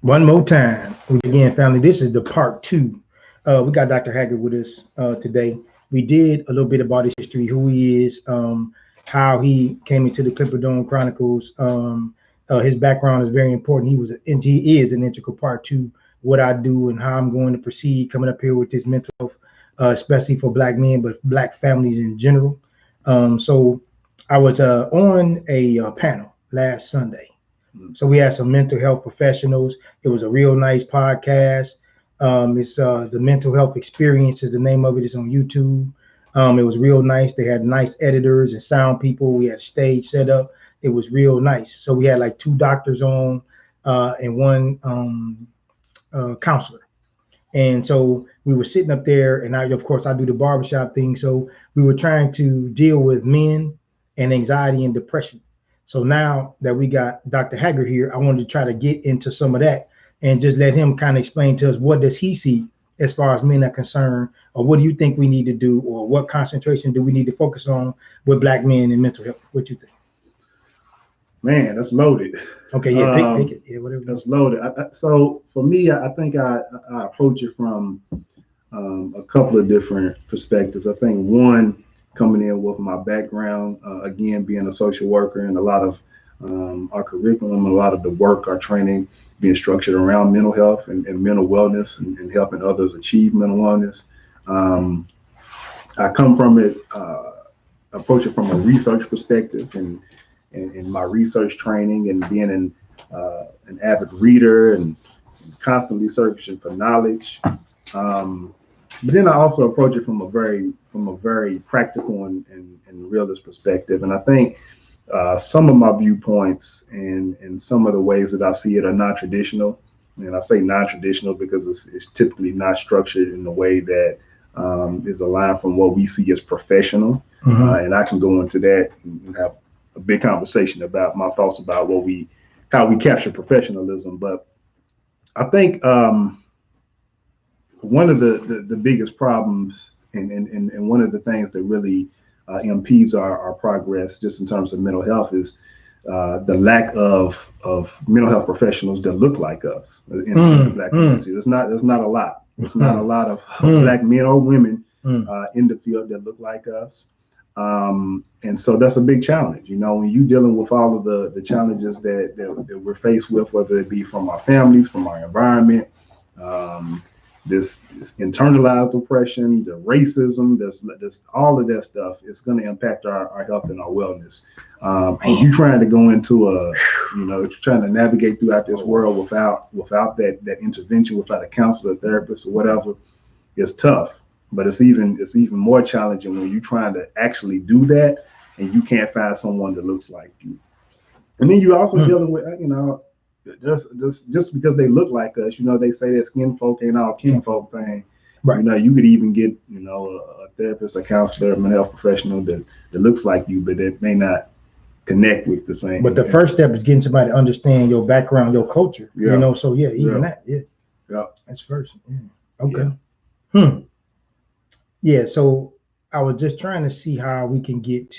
One more time. Again, family, this is the part two. We got Dr. Haggard with us today. We did a little bit about his history, who he is, how he came into the Clipperdome Chronicles. His background is very important. He is an integral part to what I do and how I'm going to proceed coming up here with this mental health, especially for Black men, but Black families in general. So I was on a panel last Sunday. So we had some mental health professionals. It was a real nice podcast. It's the Mental Health Experience is the name of it. It's on YouTube. It was real nice. They had nice editors and sound people. We had a stage set up. It was real nice. So we had like two doctors on and one counselor. And so we were sitting up there, and of course, I do the barbershop thing. So we were trying to deal with men and anxiety and depression. So now that we got Dr. Haggard here, I wanted to try to get into some of that and just let him kind of explain to us what does he see as far as men are concerned, or what do you think we need to do, or what concentration do we need to focus on with Black men and mental health? What you think? Man, that's loaded. Okay, yeah, pick it. Yeah, whatever. That's loaded. So for me, I think I approach it from a couple of different perspectives. I think one, coming in with my background, again, being a social worker, and a lot of our curriculum, a lot of the work, our training being structured around mental health and mental wellness and helping others achieve mental wellness. I come from it, approach it from a research perspective and my research training and being an avid reader and constantly searching for knowledge. But then I also approach it from a very practical and realist perspective. And I think some of my viewpoints and some of the ways that I see it are non-traditional. And I say non-traditional because it's typically not structured in a way that is aligned from what we see as professional. And I can go into that and have a big conversation about my thoughts about how we capture professionalism. But I think one of the biggest problems and one of the things that really impedes our progress just in terms of mental health is the lack of mental health professionals that look like us in the Black community. There's not a lot. There's not a lot of Black men or women in the field that look like us. And so that's a big challenge, when you're dealing with all of the challenges that we're faced with, whether it be from our families, from our environment, this internalized oppression, the racism, this all of that stuff is going to impact our health and our wellness. If you're trying to go into trying to navigate throughout this world without that intervention, without a counselor, therapist, or whatever, it's tough. But it's even more challenging when you're trying to actually do that and you can't find someone that looks like you. And then you're also dealing with, just because they look like us, they say that skin folk ain't all kin folk thing. Right. You could even get, a therapist, a counselor, a mental health professional that looks like you, but it may not connect with the same. But the first step is getting somebody to understand your background, your culture. Yeah. So that. Yeah. That's first. Yeah. Okay. Yeah. Yeah, so I was just trying to see how we can get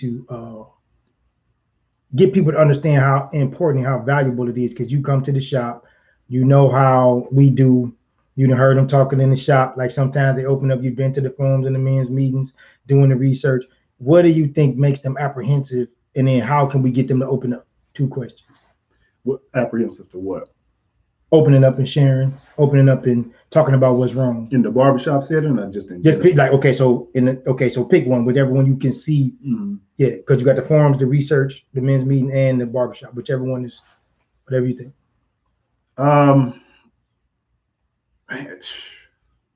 people to understand how important and how valuable it is, because you come to the shop, how we do, heard them talking in the shop, like sometimes they open up, you've been to the forums and the men's meetings, doing the research. What do you think makes them apprehensive, and then how can we get them to open up? 2 questions. What apprehensive to what? Opening up and sharing, opening up and talking about what's wrong in the barbershop setting, or just in pick, so pick one, whichever one you can see. Yeah, because you got the forums, the research, the men's meeting, and the barbershop, whichever one is, whatever you think.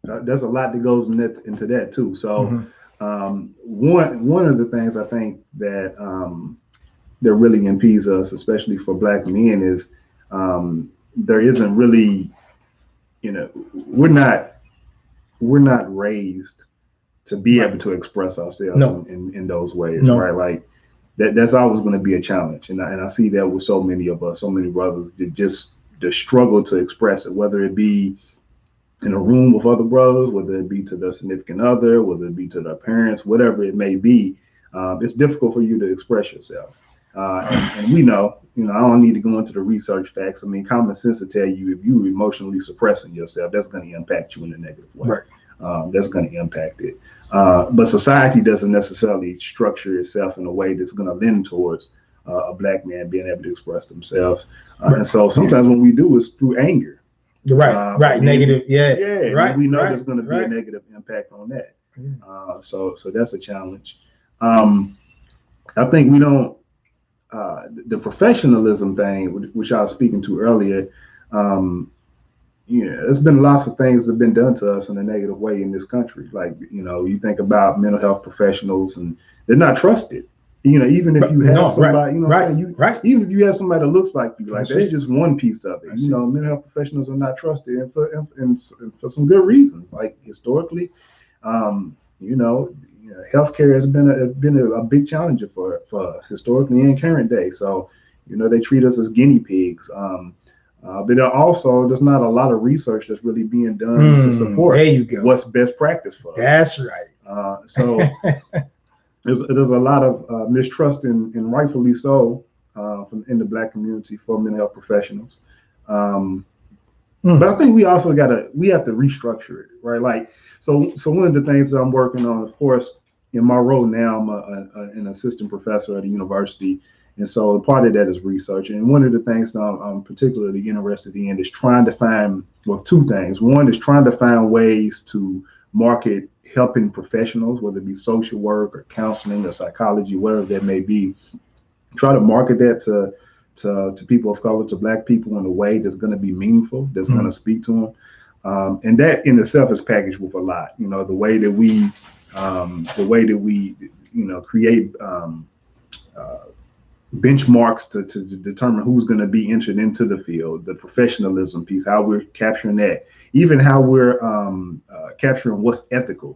There's a lot that goes into that too. So one of the things I think that that really impedes us, especially for Black men, is there isn't really, we're not raised to be able to express ourselves in those ways, right? Like that's always going to be a challenge, and I see that with so many of us, so many brothers that just struggle to express it, whether it be in a room with other brothers, whether it be to their significant other, whether it be to their parents, whatever it may be. It's difficult for you to express yourself, and we know, I don't need to go into the research facts. I mean, common sense will tell you if you're emotionally suppressing yourself, that's going to impact you in a negative way. Right. That's going to impact it. But society doesn't necessarily structure itself in a way that's going to lend towards a black man being able to express themselves. Right. And so sometimes what we do is through anger. Right. Negative. Yeah. Right. We know there's going to be a negative impact on that. So that's a challenge. I think we don't. The professionalism thing, which I was speaking to earlier, there's been lots of things that have been done to us in a negative way in this country. Like, you think about mental health professionals and they're not trusted. Even if you have somebody, even if you have somebody that looks like you, like that's just one piece of it. Mental health professionals are not trusted, and for some good reasons. Like historically, healthcare has been a big challenge for us historically and current day. So, they treat us as guinea pigs. But there's not a lot of research that's really being done to support what's best practice for us. That's right. So there's a lot of mistrust and rightfully so in the Black community for mental health professionals. But I think we also we have to restructure it, right? Like, so one of the things that I'm working on, of course, in my role now, I'm an assistant professor at a university. And so part of that is research. And one of the things that I'm particularly interested in is trying to find, two things. One is trying to find ways to market helping professionals, whether it be social work or counseling or psychology, whatever that may be. Try to market that to people of color, to Black people in a way that's going to be meaningful, that's going to speak to them. And that in itself is packaged with a lot. The way that we create benchmarks to determine who's going to be entered into the field, the professionalism piece, how we're capturing that, even how we're capturing what's ethical.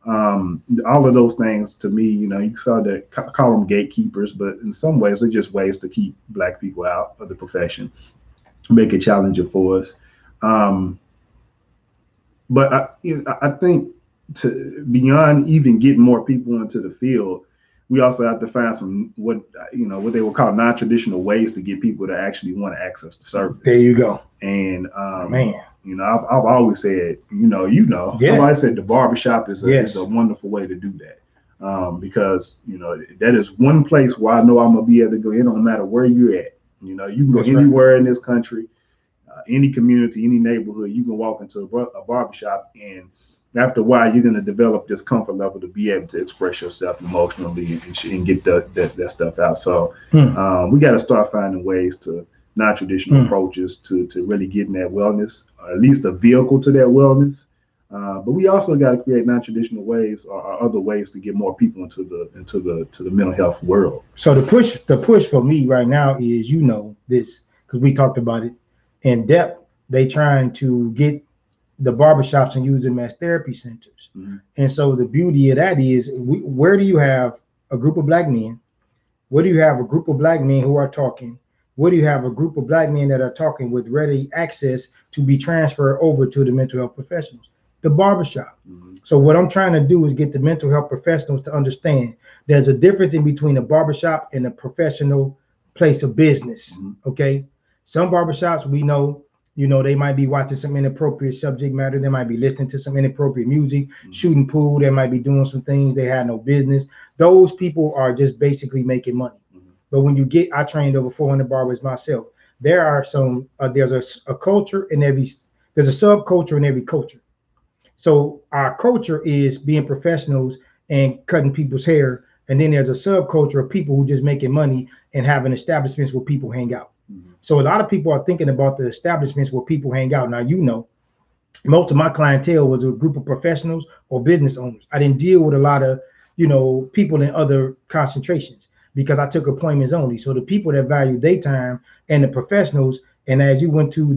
All of those things, to me, you saw that call them gatekeepers, but in some ways they're just ways to keep Black people out of the profession, make it challenging for us. But I think beyond even getting more people into the field, we also have to find some what they would call non-traditional ways to get people to actually want to access the service. There you go. And man, I've always said, I've always said the barbershop is a wonderful way to do that. Because that is one place where I know I'm gonna be able to go in, no matter where you're at. You can go anywhere in this country, any community, any neighborhood. You can walk into a barbershop, and after a while, you're going to develop this comfort level to be able to express yourself emotionally and get that stuff out. So we got to start finding ways to non-traditional approaches to really getting that wellness, or at least a vehicle to that wellness. But we also got to create non-traditional ways or other ways to get more people into the mental health world. So the push for me right now is this, because we talked about it in depth. They trying to get the barbershops and use them as therapy centers. And so the beauty of that is, where do you have a group of Black men? Where do you have a group of Black men who are talking? Where do you have a group of Black men that are talking with ready access to be transferred over to the mental health professionals? The barbershop. So what I'm trying to do is get the mental health professionals to understand there's a difference in between a barbershop and a professional place of business. Okay. Some barbershops, we know, they might be watching some inappropriate subject matter. They might be listening to some inappropriate music, shooting pool. They might be doing some things they had no business. Those people are just basically making money. But when I trained over 400 barbers myself. There are some, there's a culture in there's a subculture in every culture. So our culture is being professionals and cutting people's hair. And then there's a subculture of people who just making money and having establishments where people hang out. So a lot of people are thinking about the establishments where people hang out. Now, most of my clientele was a group of professionals or business owners. I didn't deal with a lot of, people in other concentrations because I took appointments only. So the people that value daytime and the professionals, and as you went to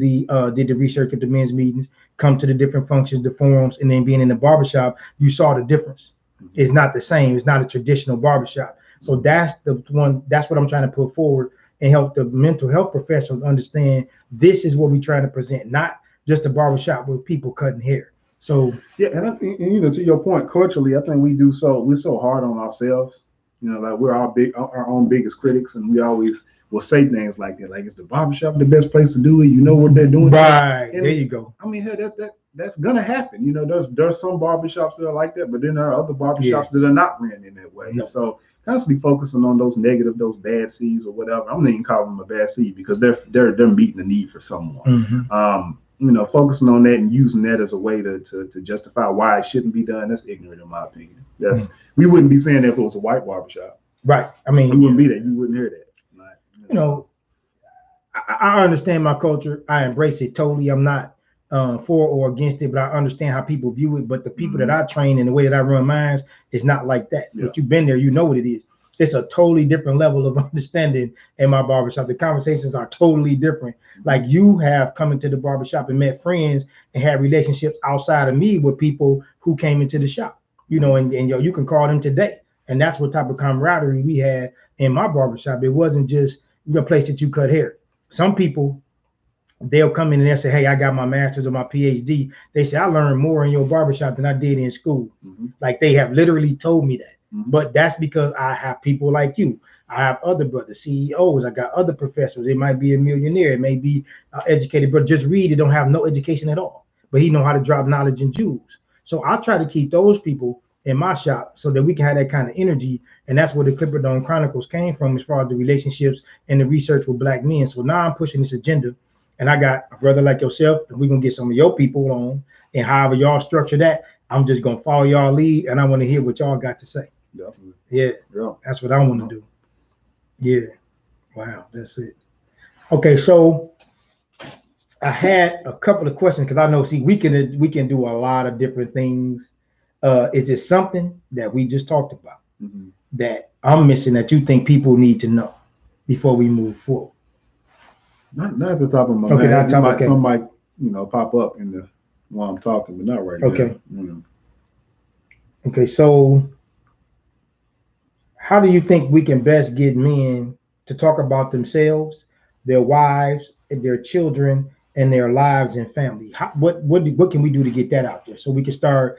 did the research at the men's meetings, come to the different functions, the forums, and then being in the barbershop, you saw the difference. It's not the same. It's not a traditional barbershop. So that's what I'm trying to put forward and help the mental health professionals understand this is what we're trying to present, not just a barbershop with people cutting hair. So yeah, and I think, to your point, culturally, I think we're so hard on ourselves. Like we're our own biggest critics, and we're will say things like that, like, is the barbershop the best place to do it? You know what they're doing? Right. And there you go. I mean, hey, that's gonna happen. You know, there's some barbershops that are like that, but then there are other barbershops that are not ran in that way. No. So constantly focusing on those negative, those bad seeds or whatever. I'm not even calling them a bad seed because they're meeting the need for someone. You know, focusing on that and using that as a way to justify why it shouldn't be done. That's ignorant in my opinion. We wouldn't be saying that if it was a white barbershop. Right. I mean, we wouldn't be that. You wouldn't hear that. Like, you know, I understand my culture. I embrace it totally. I'm not for or against it, but I understand how people view it. But the people that I train and the way that I run mines is not like that. Yeah. But you've been there, you know what it is. It's a totally different level of understanding in my barbershop. The conversations are totally different. Like you have come into the barbershop and met friends and had relationships outside of me with people who came into the shop, you know, and you can call them today. And that's what type of camaraderie we had in my barbershop. It wasn't just the place that you cut hair. Some people, they'll come in and they'll say, hey, I got my master's or my PhD. They say, I learned more in your barbershop than I did in school. Like they have literally told me that. But that's because I have people like you. I have other brothers, CEOs. I got other professors. It might be a millionaire. It may be educated, but just read. It don't have no education at all. But he know how to drop knowledge in jewels. So I try to keep those people in my shop so that we can have that kind of energy. And that's where the Clipper Dome Chronicles came from as far as the relationships and the research with Black men. So now I'm pushing this agenda. And I got a brother like yourself, and we're going to get some of your people on. And however y'all structure that, I'm just going to follow y'all lead. And I want to hear what y'all got to say. Definitely. Yeah, that's what I want to do. Yeah, wow, that's it. Okay, so I had a couple of questions because I know, see, we can do a lot of different things. Is it something that we just talked about that I'm missing that you think people need to know before we move forward? Not at the top of my mind. Some might, you know, pop up in the while I'm talking, but not right now. Okay. Okay, so how do you think we can best get men to talk about themselves, their wives, and their children, and their lives and family? What can we do to get that out there so we can start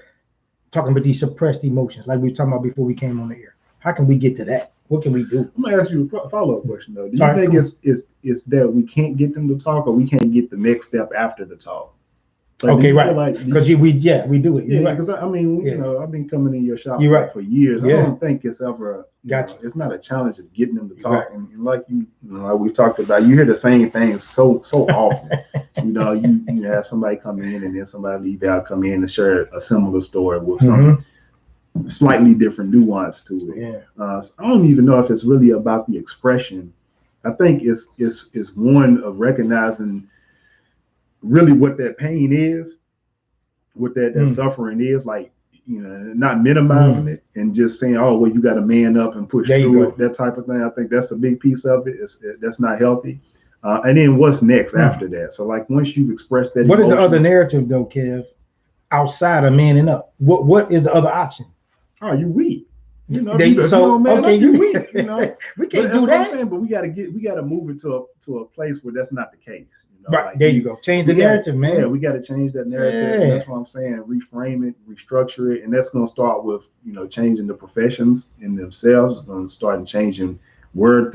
talking about these suppressed emotions like we were talking about before we came on the air? How can we get to that? What can we do? I'm gonna ask you a follow-up question though. Do you think it's that we can't get them to talk, or we can't get the next step after the talk? Like, okay, right. Because we do it. Yeah, because I mean, you know, I've been coming in your shop for years. I don't think it's ever. It's not a challenge of getting them to talk. And like like we've talked about, you hear the same things so often. You know, you have somebody come in and then somebody leave out, come in and share a similar story with some slightly different nuance to it. So I don't even know if it's really about the expression. I think it's one of recognizing really what that pain is, what that suffering is, like, you know, not minimizing it and just saying, oh, well, you got to man up and push through it, that type of thing. I think that's a big piece of it. That's not healthy. And then what's next after that? So like once you've expressed that, what is the other narrative though, Kev, outside of manning up? What is the other option? Oh, you weak. You know, you weak. You know, we can't do that. Saying, but we got to move it to a place where that's not the case. You know, right, like you go. Change the narrative, man. Yeah, we got to change that narrative. And that's what I'm saying. Reframe it, restructure it, and that's going to start with, you know, changing the professions in themselves. It's going to start changing word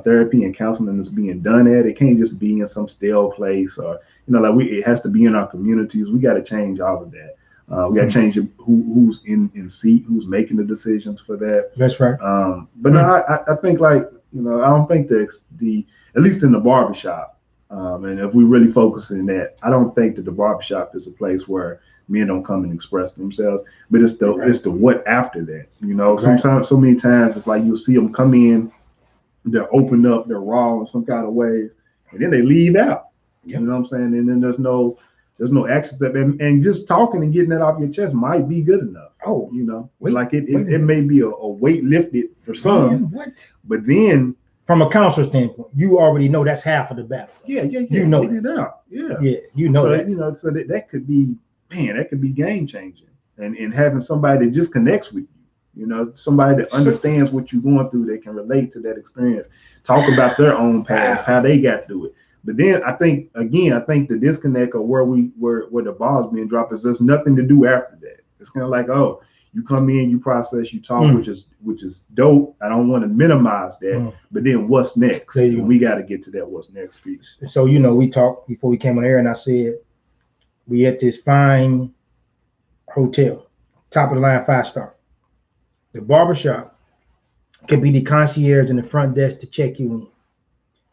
therapy and counseling that's being done at. It can't just be in some stale place, or, you know, like it has to be in our communities. We got to change all of that. We got to change who's in seat, who's making the decisions for that. That's right. But no, I think, like, you know, I don't think that at least in the barbershop, and if we really focus in that, I don't think that the barbershop is a place where men don't come and express themselves, but it's the what after that. You know, sometimes, so many times, it's like you'll see them come in, they're opened up, they're raw in some kind of ways, and then they leave out. You know what I'm saying? And then there's no action step, and just talking and getting that off your chest might be good enough. Oh, you know, like it may be a weight lifted for some, but then from a counselor standpoint, you already know that's half of the battle. Yeah. You know it out. Yeah, you know so, that. You know, so that could be, man, that could be game changing, and having somebody that just connects with you. You know, somebody that understands what you're going through, that can relate to that experience, talk about their own past, how they got through it. But then I think the disconnect, or where the ball's being dropped, is there's nothing to do after that. It's kind of like, oh, You come in, you process, you talk, which is dope. I don't want to minimize that, but then what's next? We got to get to that what's next piece. So we talked before we came on air, and I said we at this fine hotel, top of the line, 5-star. The barbershop can be the concierge in the front desk to check you in.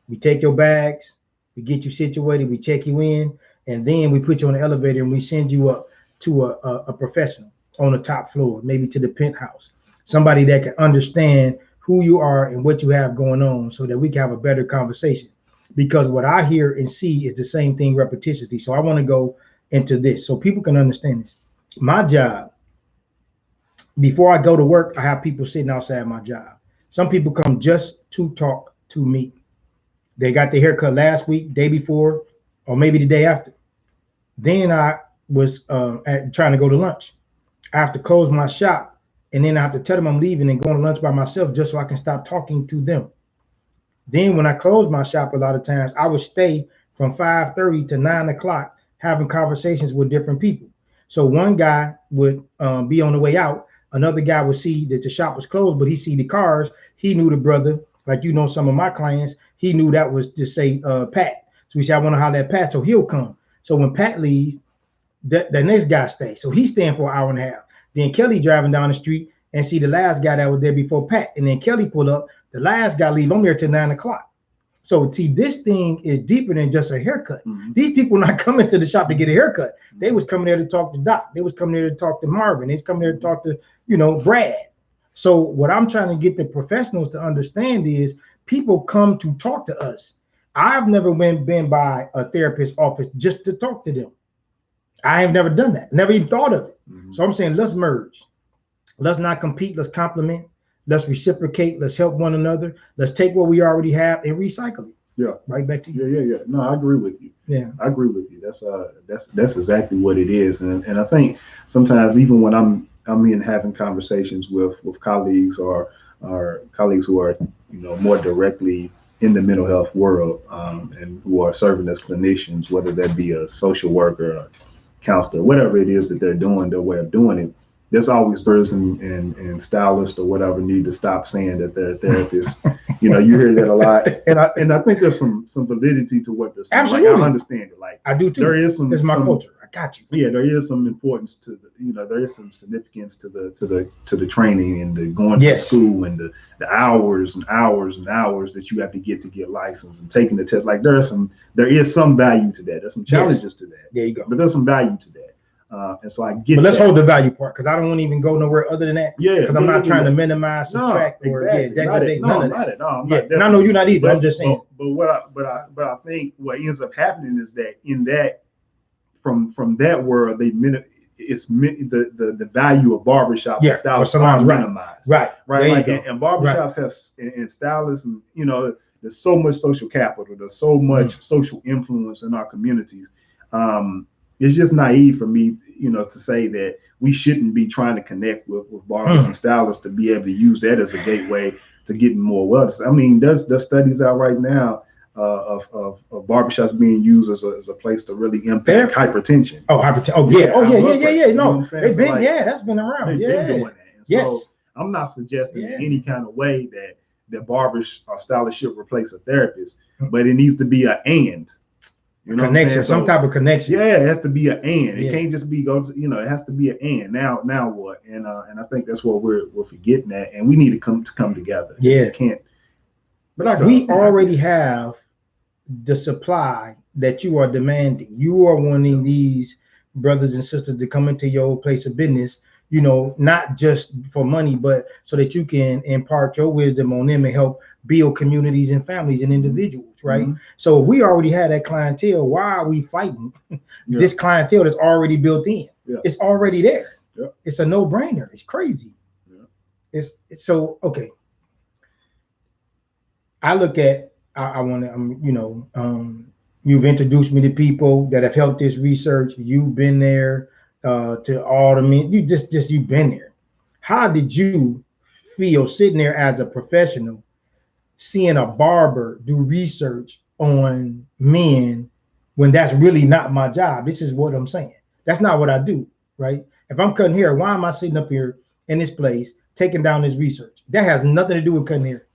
We take your bags, we get you situated, we check you in, and then we put you on the elevator and we send you up to a professional on the top floor, maybe to the penthouse, somebody that can understand who you are and what you have going on so that we can have a better conversation. Because what I hear and see is the same thing repetitiously. So I want to go into this so people can understand this. My job, before I go to work, I have people sitting outside my job. Some people come just to talk to me. They got their haircut last week, day before, or maybe the day after. Then I was trying to go to lunch. I have to close my shop, and then I have to tell them I'm leaving and going to lunch by myself just so I can stop talking to them. Then when I close my shop, a lot of times I would stay from 5:30 to 9 o'clock having conversations with different people. So one guy would be on the way out. Another guy would see that the shop was closed, but he see the cars. He knew the brother, like some of my clients. He knew that was to say Pat. So we said, I want to holler at Pat, so he'll come. So when Pat leaves, the next guy stays. So he's staying for an hour and a half. Then Kelly driving down the street and see the last guy that was there before Pat. And then Kelly pull up. The last guy leave. I'm there till 9 o'clock. So see, this thing is deeper than just a haircut. These people not coming to the shop to get a haircut. They was coming there to talk to Doc. They was coming there to talk to Marvin. They was coming there to talk to, Brad. So what I'm trying to get the professionals to understand is people come to talk to us. I've never been by a therapist's office just to talk to them. I have never done that. Never even thought of it. So I'm saying, let's merge. Let's not compete. Let's complement. Let's reciprocate. Let's help one another. Let's take what we already have and recycle it. Yeah. Right back to you. Yeah. No, I agree with you. Yeah. I agree with you. That's exactly what it is. And I think sometimes even when I'm in having conversations with colleagues or colleagues who are, more directly in the mental health world, and who are serving as clinicians, whether that be a social worker, a counselor, whatever it is that they're doing, their way of doing it, there's always person and stylists or whatever need to stop saying that they're therapists. You hear that a lot, and I think there's some validity to what they're saying. Absolutely, like, I understand it. Like I do too. There is some. It's my culture. I got you. Yeah, there is some importance to there is some significance to the training and the going to school and the hours and hours and hours that you have to get licensed and taking the test. Like there is some value to that. There's some challenges to that. There you go. But there's some value to that. And so I get. But let's hold the value part because I don't want to even go nowhere other than that. Yeah, because I'm not trying to minimize, subtract, or degrade. None of that. And I know you're not either. I'm just saying. But I think what ends up happening is that in that from that world the value of barbershops and stylists are minimized. Right. Like and barbershops have and stylists and there's so much social capital. There's so much social influence in our communities. It's just naive for me, to say that we shouldn't be trying to connect with barbers and stylists to be able to use that as a gateway to getting more wellness. I mean, there's studies out right now of barbershops being used as a place to really impact hypertension. Oh, hypertension. Oh, yeah. Yeah. No, they've been, that's been around. They've been doing that. Yes. So I'm not suggesting in any kind of way that barbers or stylists should replace a therapist, but it needs to be an and. Connection, some type of connection. Yeah, it has to be an and. It can't just be it has to be an and. Now what? And I think that's what we're forgetting that, and we need to come together. Yeah, we can't. But we already have the supply that you are demanding. You are wanting these brothers and sisters to come into your place of business, not just for money, but so that you can impart your wisdom on them and help build communities and families and individuals, right? So if we already had that clientele, why are we fighting this clientele that's already built in? It's already there. It's a no-brainer. It's crazy. It's so okay. I look at I want to you've introduced me to people that have helped this research. You've been there to all the men. You've been there. How did you feel sitting there as a professional, seeing a barber do research on men when that's really not my job? This is what I'm saying. That's not what I do, right? If I'm cutting hair, why am I sitting up here in this place taking down this research. That has nothing to do with cutting hair.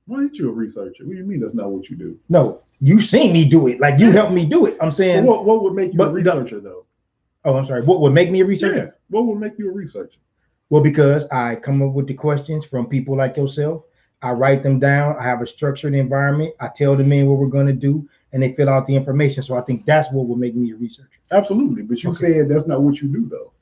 Why ain't you a researcher? What do you mean that's not what you do? No, you seen me do it. Like you helped me do it. I'm saying. But what would make you a researcher though? Oh, I'm sorry. What would make me a researcher? Yeah. What would make you a researcher? Well, because I come up with the questions from people like yourself. I write them down. I have a structured environment. I tell the men what we're going to do, and they fill out the information. So I think that's what will make me a researcher. Absolutely. But you said that's not what you do, though.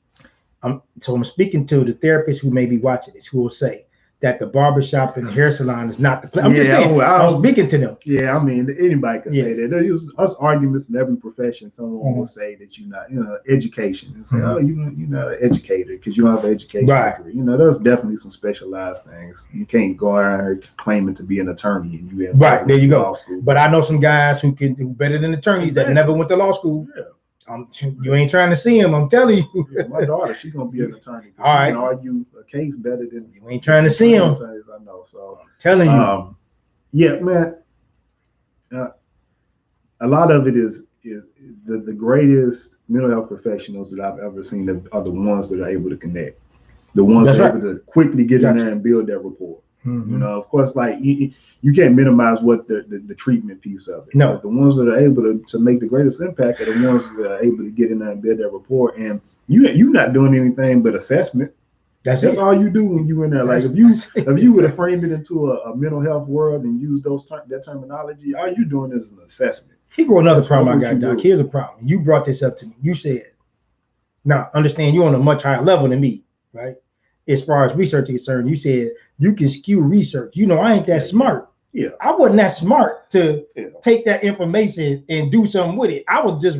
I'm speaking to the therapists who may be watching this, who will say that the barbershop and the hair salon is not the place. I'm just saying, I'm speaking to them. Yeah, I mean, anybody can say that. There's us arguments in every profession. Someone will say that you're not, education. And say, oh, you're not an educator because you don't have an education degree. There's definitely some specialized things. You can't go around here claiming to be an attorney and you have there you go. Law school. But I know some guys who better than attorneys that never went to law school. Yeah. You ain't trying to see him. I'm telling you. My daughter, she's gonna be an attorney. All right. She can argue a case better than you. Ain't trying to see him. I know. So I'm telling you. Yeah, man. A lot of it is the greatest mental health professionals that I've ever seen are the ones that are able to connect. The ones that are able to quickly get in there and build that rapport. Mm-hmm. Of course, like you can't minimize what the treatment piece of it. No, but the ones that are able to make the greatest impact are the ones that are able to get in there and build that rapport. And you're not doing anything but assessment. That's all you do when you're in there. Like if you were to frame it into a mental health world and use that terminology, all you're doing is an assessment. Here go another problem I got, Doc. Here's a problem. You brought this up to me. You said, now understand you're on a much higher level than me, right? As far as research is concerned, you said you can skew research. I ain't that smart. Yeah. I wasn't that smart to take that information and do something with it. I was just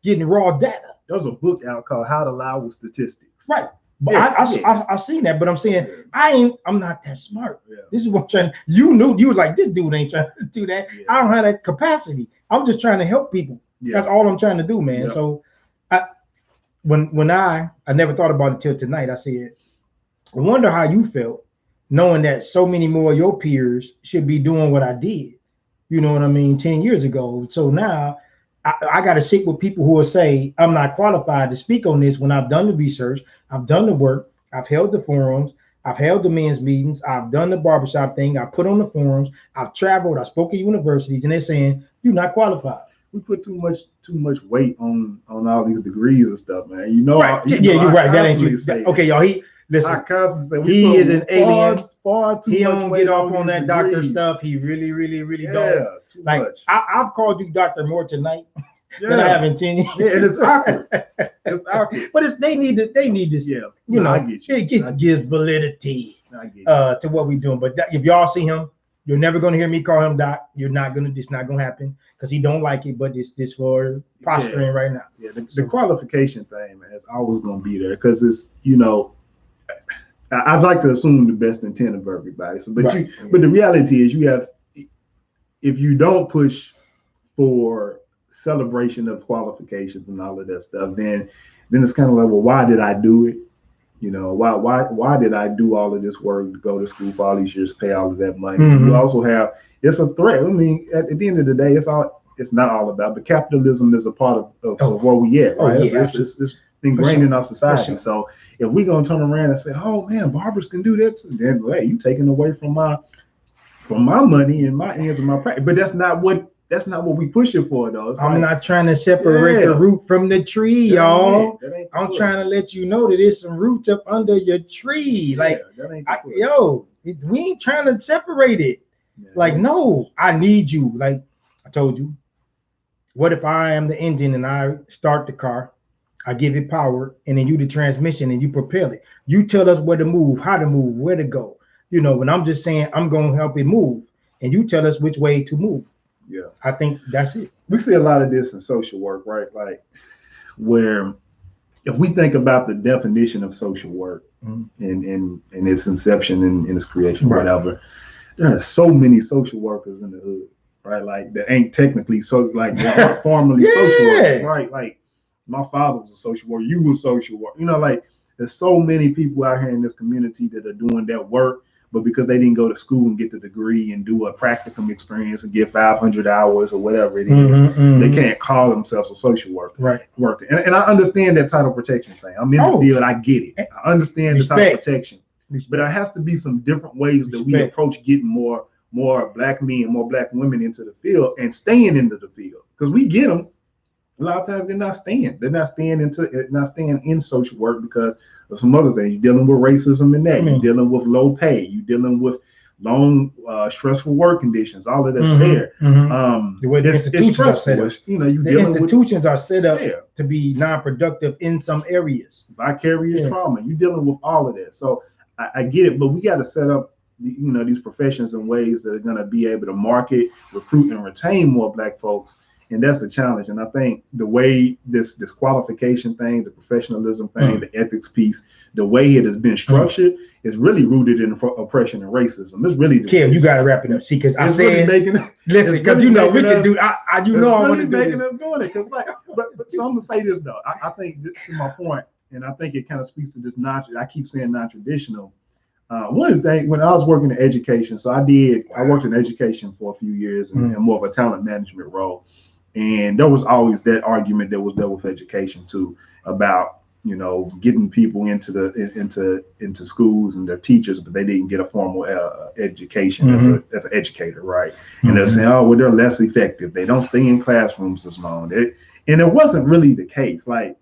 getting raw data. There was a book out called How to Lie with Statistics. Right. But I've seen that, but I'm saying I'm not that smart. Yeah. This is what I'm trying. You was like, this dude ain't trying to do that. Yeah. I don't have that capacity. I'm just trying to help people. Yeah. That's all I'm trying to do, man. Yeah. So when I never thought about it till tonight, I said, I wonder how you felt knowing that so many more of your peers should be doing what I did, 10 years ago. So now I got to sit with people who will say, I'm not qualified to speak on this when I've done the research, I've done the work, I've held the forums, I've held the men's meetings, I've done the barbershop thing, I put on the forums, I've traveled, I spoke at universities, and they're saying, you're not qualified. We put too much weight on all these degrees and stuff, man. Right. You're right. That ain't you. Okay, y'all. Listen, I constantly say he is an alien. Far too he much don't weight get off on that degrees. doctor stuff. He really, really, really don't. Too like much. I've called you doctor more tonight than I have in 10 years. Yeah, and it's awkward. It's awkward. But they need this. Yeah, I get you. It gives validity to what we're doing. But if y'all see him, you're never gonna hear me call him doc. It's not gonna happen because he don't like it. But it's just for posturing right now. Yeah, the qualification thing, man, is always gonna be there because it's I'd like to assume the best intent of everybody. So, but the reality is, if you don't push for celebration of qualifications and all of that stuff, then it's kind of like, well, why did I do it? Why did I do all of this work to go to school for all these years, pay all of that money? Mm-hmm. You also have it's a threat. I mean, at the end of the day, it's not all about, but capitalism is a part of where we at, right? It's ingrained in our society. Sure. So if we're gonna turn around and say, "Oh man, barbers can do that," then hey, you taking away from my money and my ends of my practice. But that's not what we pushing for, though. I'm not trying to separate the root from the tree, y'all. I'm trying to let you know that there's some roots up under your tree. We ain't trying to separate it. Yeah. No, I need you. Like I told you, what if I am the engine and I start the car? I give it power, and then you the transmission, and you propel it. You tell us where to move, how to move, where to go. When I'm just saying I'm going to help it move, and you tell us which way to move. Yeah, I think that's it. We see a lot of this in social work, right? Like where if we think about the definition of social work in its inception and its creation, whatever, there are so many social workers in the hood, right? Like that ain't technically they aren't formally social workers, right? Like my father was a social worker, you were a social worker. There's so many people out here in this community that are doing that work, but because they didn't go to school and get the degree and do a practicum experience and get 500 hours or whatever it is, they can't call themselves a social worker. Right. And I understand that title protection thing. I'm in the field. I get it. I understand the title protection. But there has to be some different ways that we approach getting more Black men, more Black women into the field and staying into the field, because we get them. A lot of times they're not staying. They're not staying in social work because of some other things. You're dealing with racism in that. You're dealing with low pay. You're dealing with long, stressful work conditions. All of that's there. The way the institutions are set up. The institutions are set up to be non-productive in some areas. Vicarious trauma. You're dealing with all of that. So I get it, but we got to set up these professions in ways that are going to be able to market, recruit, and retain more Black folks. And that's the challenge. And I think the way this qualification thing, the professionalism thing, the ethics piece, the way it has been structured is really rooted in oppression and racism. It's really Kim, you got to wrap it up. See, because I said, listen, because we can do. I want to do this. Doing it, but so I'm gonna say this though. I think this is my point, and I think it kind of speaks to this I keep saying non-traditional. One of the things when I was working in education, so I worked in education for a few years in more of a talent management role. And there was always that argument that was there with education too, about getting people into schools and their teachers, but they didn't get a formal education as an educator, right? And they're saying, oh, well, they're less effective. They don't stay in classrooms as long. And it wasn't really the case. Like,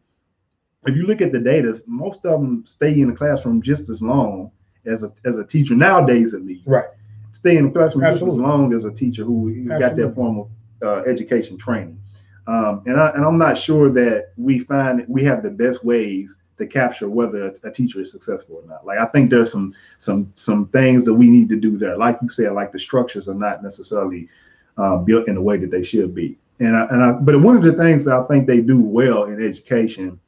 if you look at the data, most of them stay in the classroom just as long as a teacher nowadays, at least. Right. Stay in the classroom just as long as a teacher who got their formal education training. And I'm not sure that we have the best ways to capture whether a teacher is successful or not. Like, I think there's some things that we need to do there. Like you said, like the structures are not necessarily built in the way that they should be. But one of the things that I think they do well in education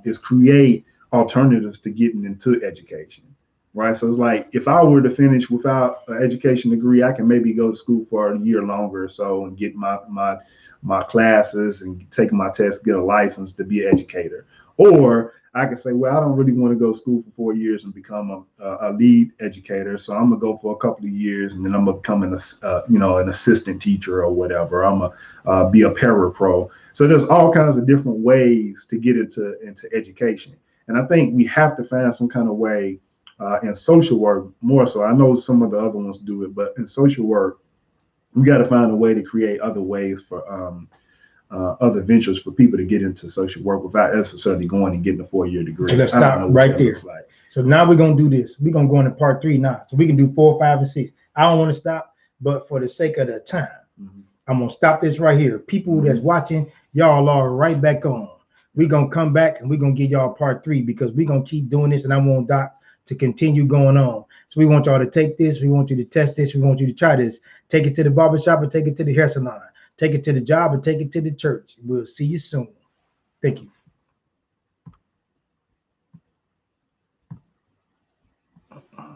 is create alternatives to getting into education. Right. So it's like, if I were to finish without an education degree, I can maybe go to school for a year longer or so and get my classes and take my test, get a license to be an educator. Or I can say, well, I don't really want to go to school for 4 years and become a lead educator. So I'm gonna go for a couple of years and then I'm gonna become an assistant teacher or whatever. I'm gonna be a parapro. So there's all kinds of different ways to get into education. And I think we have to find some kind of way in social work more so. I know some of the other ones do it, but in social work, we got to find a way to create other ways for other ventures for people to get into social work without necessarily going and getting a 4-year degree. So let's stop right there. Like. So now we're going to do this. We're going to go into part 3 now. So we can do 4, 5, and 6. I don't want to stop, but for the sake of the time, I'm going to stop this right here. People that's watching, y'all are right back on. We're going to come back and we're going to give y'all part 3 because we're going to keep doing this and I want Doc to continue going on. So we want y'all to take this. We want you to test this. We want you to try this. Take it to the barbershop and take it to the hair salon. Take it to the job and take it to the church. We'll see you soon. Thank you.